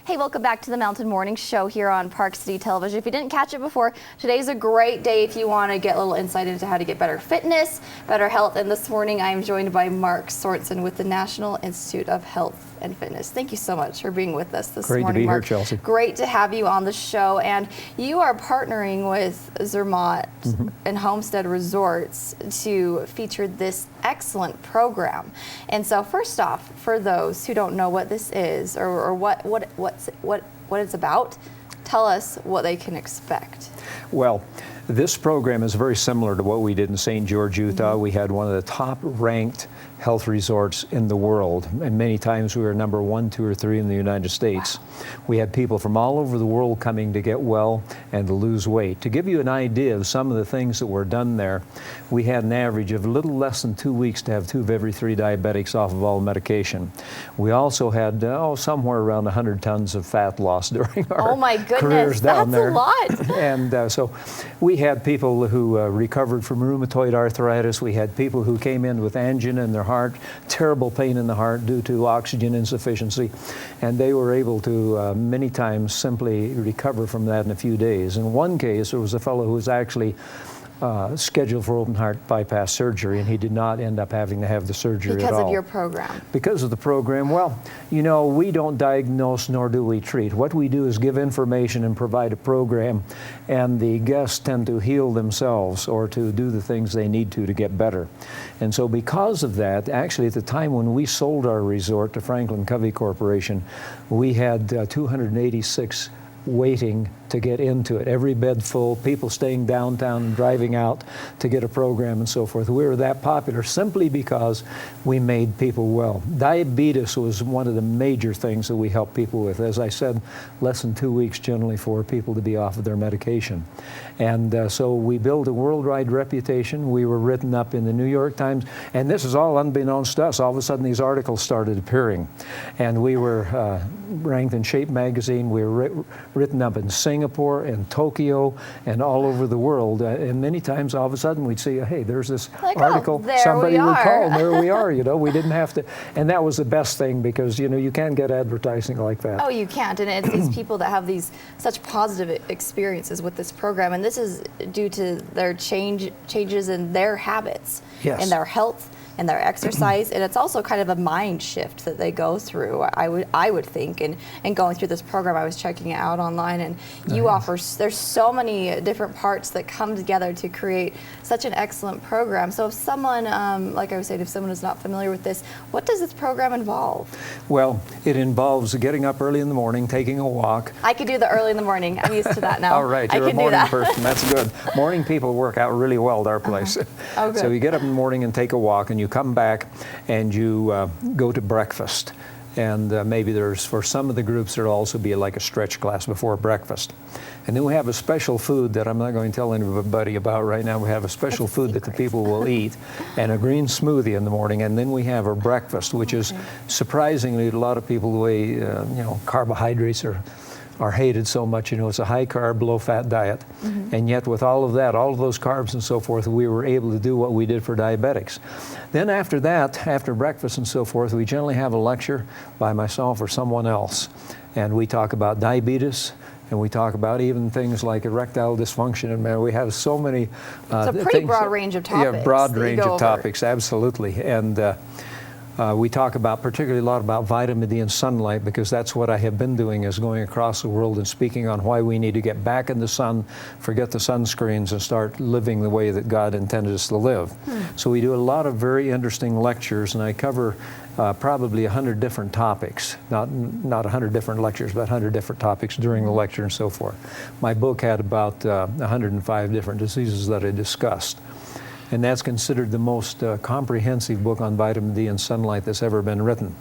Hey, welcome back to the Mountain Morning Show here on Park City Television. If you didn't catch it before, today's a great day if you want to get a little insight into how to get better fitness, better health. And this morning I am joined by Mark Sorensen with the National Institute of Health and Fitness. Thank you so much for being with us this morning, Great to be Mark. here, Chelsea. Great to have you on the show. And you are partnering with Zermatt and Homestead Resorts to feature this excellent program. And so first off, for those who don't know what this is or what it's about, tell us what they can expect. Well, this program is very similar to what we did in St. George, Utah. We had one of the top ranked health resorts in the world, and many times we were number 1, 2, or 3 in the United States. Wow. We had people from all over the world coming to get well and to lose weight. To give you an idea of some of the things that were done there, we had an average of a little less than 2 weeks to have 2 of every 3 diabetics off of all medication. We also had somewhere around 100 tons of fat loss during our careers down there. That's a lot. And so we had people who recovered from rheumatoid arthritis. We had people who came in with angina in their heart, terrible pain in the heart due to oxygen insufficiency, and they were able to many times simply recover from that in a few days. In one case, there was a fellow who was actually scheduled for open heart bypass surgery, and he did not end up having to have the surgery at all. Because of your program? Because of the program. Well, you know, we don't diagnose nor do we treat. What we do is give information and provide a program, and the guests tend to heal themselves or to do the things they need to get better. And so because of that, actually at the time when we sold our resort to Franklin Covey Corporation, we had 286 waiting to get into it. Every bed full, people staying downtown and driving out to get a program and so forth. We were that popular simply because we made people well. Diabetes was one of the major things that we helped people with. As I said, less than 2 weeks generally for people to be off of their medication. And so we built a worldwide reputation. We were written up in the New York Times, and this is all unbeknownst to us. All of a sudden these articles started appearing, and we were ranked in Shape magazine. We were written up in Singapore and Tokyo and all over the world. And many times all of a sudden we'd see, hey, there's this article. Somebody would call, and there we are, you know. We didn't have to. And that was the best thing because, you know, you can't get advertising like that. Oh, you can't. And it's these people that have these such positive experiences with this program. And this is due to their changes in their habits, in their health, and their exercise, and it's also kind of a mind shift that they go through. I would think, and going through this program, I was checking it out online, and you offer. There's so many different parts that come together to create such an excellent program. So if someone, like I was saying, if someone is not familiar with this, what does this program involve? Well, it involves getting up early in the morning, taking a walk. I could do the early in the morning. I'm used to that now. All right, you're a morning person. That's good. Morning people work out really well at our place. Oh, good. So you get up in the morning and take a walk, and you come back and you go to breakfast. And maybe there's, for some of the groups, there'll also be like a stretch class before breakfast. And then we have a special food that I'm not going to tell anybody about right now. We have a special food that the people will eat, and a green smoothie in the morning. And then we have our breakfast, which is surprisingly to a lot of people the way, you know, carbohydrates are hated so much. You know, it's a high carb, low fat diet. And yet with all of that, all of those carbs and so forth, we were able to do what we did for diabetics. Then after that, after breakfast and so forth, we generally have a lecture by myself or someone else. And we talk about diabetes, and we talk about even things like erectile dysfunction. And man, we have so many it's a pretty broad range of topics. Yeah, broad range of topics, absolutely. And we talk about particularly a lot about vitamin D and sunlight, because that's what I have been doing, is going across the world and speaking on why we need to get back in the sun, forget the sunscreens, and start living the way that God intended us to live. So we do a lot of very interesting lectures, and I cover probably 100 different topics, not 100 different lectures, but 100 different topics during the lecture and so forth. My book had about 105 different diseases that I discussed. And that's considered the most comprehensive book on vitamin D and sunlight that's ever been written.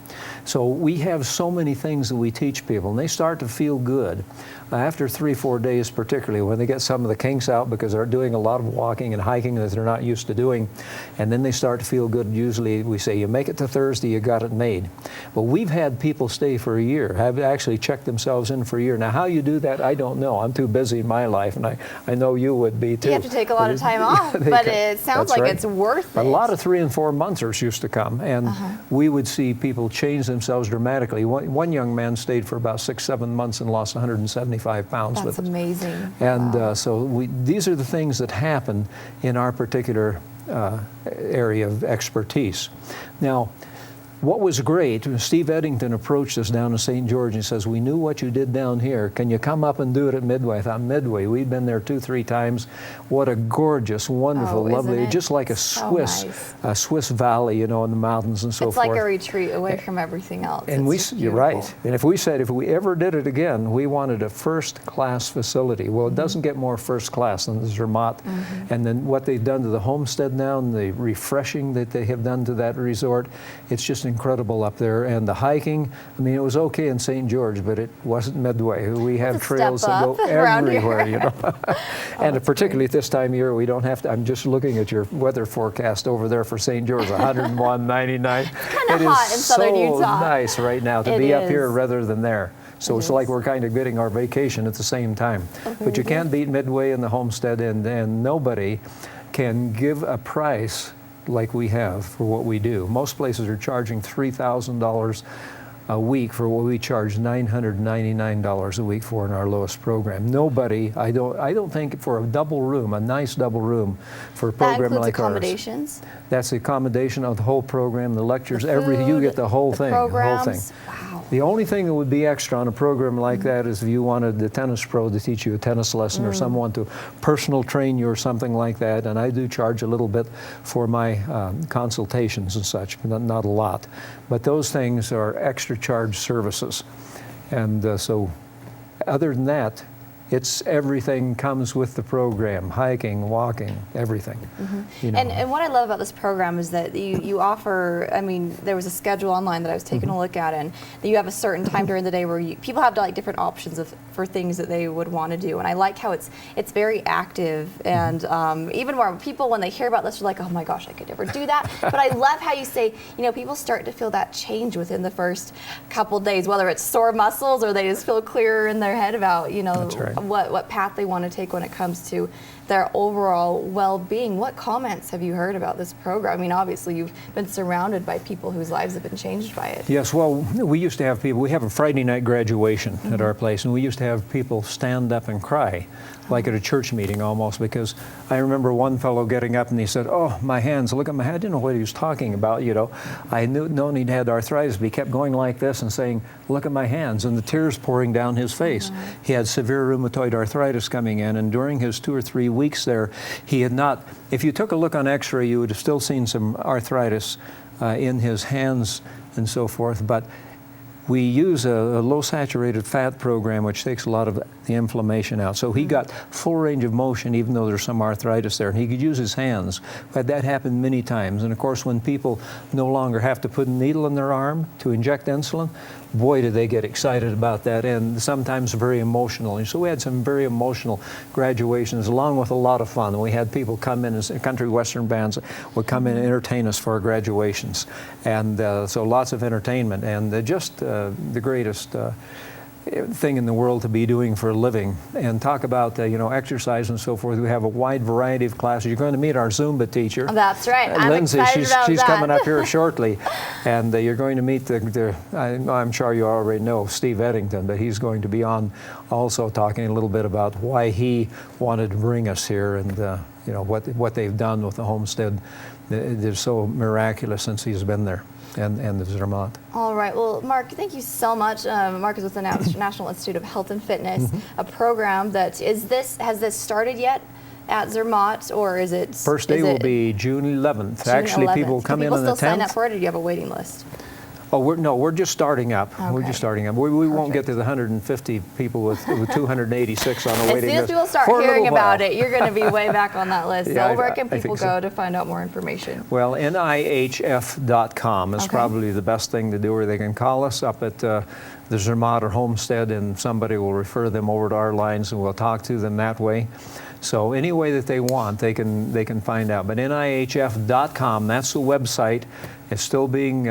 So we have so many things that we teach people, and they start to feel good after 3-4 days, particularly when they get some of the kinks out because they're doing a lot of walking and hiking that they're not used to doing, and then they start to feel good. Usually we say, you make it to Thursday, you got it made. But we've had people stay for a year, have actually checked themselves in for a year. Now how you do that, I don't know. I'm too busy in my life, and I know you would be too. You have to take a lot of time off, but it sounds sounds like it's worth it. A lot of 3- and 4-monthers used to come, and we would see people change themselves dramatically. One young man stayed for about 6-7 months and lost 175 pounds with it. That's amazing. And so these are the things that happen in our particular area of expertise. Now, what was great, Steve Eddington approached us down in St. George and says, we knew what you did down here. Can you come up and do it at Midway? I thought, Midway, we'd been there 2-3 times. What a gorgeous, wonderful, lovely, just like a Swiss valley, you know, in the mountains and so forth. It's like a retreat away from everything else. And you're right. And if we said, if we ever did it again, we wanted a first-class facility. Well, it doesn't get more first-class than the Zermatt. And then what they've done to the homestead now and the refreshing that they have done to that resort, it's just incredible up there. And the hiking, I mean, it was okay in St. George, but it wasn't Midway. We have trails that go everywhere, you know. And particularly at this time of year, we don't have to, I'm just looking at your weather forecast over there for St. George, 101.99. It's kind of hot in southern Utah. It is so nice right now to be up here rather than there. So it's like we're kind of getting our vacation at the same time. But you can't beat Midway in the homestead, and nobody can give a price like we have for what we do. Most places are charging $3,000 a week for what we charge $999 a week for in our lowest program. Nobody, I don't think, for a double room, a nice double room for a program like ours. That includes accommodations? That's the accommodation of the whole program, the lectures, everything. You get the whole thing. Programs. The whole thing. Wow. The only thing that would be extra on a program like that is if you wanted the tennis pro to teach you a tennis lesson or someone to personal train you or something like that. And I do charge a little bit for my consultations and such, but not a lot. But those things are extra charge services. And so other than that, it's everything comes with the program, hiking, walking, everything. You know. And what I love about this program is that you offer, I mean, there was a schedule online that I was taking a look at, and that you have a certain time during the day where people have like different options for things that they would want to do. And I like how it's very active, and even more people, when they hear about this, are like, oh my gosh, I could never do that. But I love how you say, you know, people start to feel that change within the first couple days, whether it's sore muscles or they just feel clearer in their head about, you know, what path they want to take when it comes to their overall well-being. What comments have you heard about this program? I mean, obviously you've been surrounded by people whose lives have been changed by it. Yes, well, we used to have people, we have a Friday night graduation at our place, and we used to have people stand up and cry, like at a church meeting almost, because I remember one fellow getting up and he said, oh, my hands, look at my hand. I didn't know what he was talking about, you know. I known he'd had arthritis, but he kept going like this and saying, look at my hands, and the tears pouring down his face. He had severe rheumatoid arthritis coming in, and during his 2 or 3 weeks there, he had not, if you took a look on x-ray, you would have still seen some arthritis in his hands and so forth, but we use a low saturated fat program which takes a lot of the inflammation out. So he got full range of motion even though there's some arthritis there, and he could use his hands. But that happened many times. And of course when people no longer have to put a needle in their arm to inject insulin, boy do they get excited about that, and sometimes very emotional. And so we had some very emotional graduations along with a lot of fun. We had people come in, as country western bands would come in and entertain us for our graduations. And so lots of entertainment, and just the greatest thing in the world to be doing for a living. And talk about you know, exercise and so forth. We have a wide variety of classes. You're going to meet our Zumba teacher. That's right. I'm Lindsay, excited about she's that. coming up here shortly, and you're going to meet I'm sure you already know Steve Eddington, but he's going to be on also talking a little bit about why he wanted to bring us here, and you know, what they've done with the homestead. They're so miraculous since he's been there. And the Zermatt. All right. Well, Mark, thank you so much. Mark is with the National Institute of Health and Fitness, a program that has this started yet at Zermatt, or is it? First day will be June 11th. Actually, people come in on the 10th. People still sign up for it, or do you have a waiting list? Oh, we're just starting up. Okay. We're just starting up. We won't get to the 150 people with 286 on a waiting list. As soon as people start hearing about it, you're going to be way back on that list. Yeah, so where can people go to find out more information? Well, NIHF.com is probably the best thing to do, or they can call us up at the Zermatt or Homestead, and somebody will refer them over to our lines, and we'll talk to them that way. So any way that they want, they can find out. But NIHF.com, that's the website. It's still being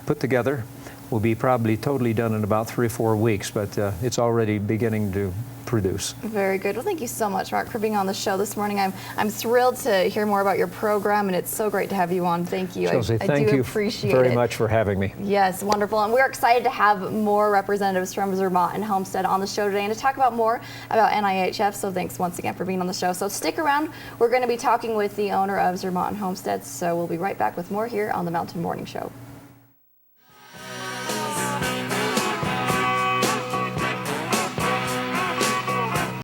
put together. Will be probably totally done in about 3 or 4 weeks, but it's already beginning to produce. Very good. Well, thank you so much, Mark, for being on the show this morning. I'm thrilled to hear more about your program, and it's so great to have you on. Thank you. Chelsea, I thank do you appreciate very it. much for having me. Yes, wonderful. And we're excited to have more representatives from Zermatt and Homestead on the show today and to talk about more about NIHF. So thanks once again for being on the show. So stick around. We're going to be talking with the owner of Zermatt and Homestead. So we'll be right back with more here on the Mountain Morning Show.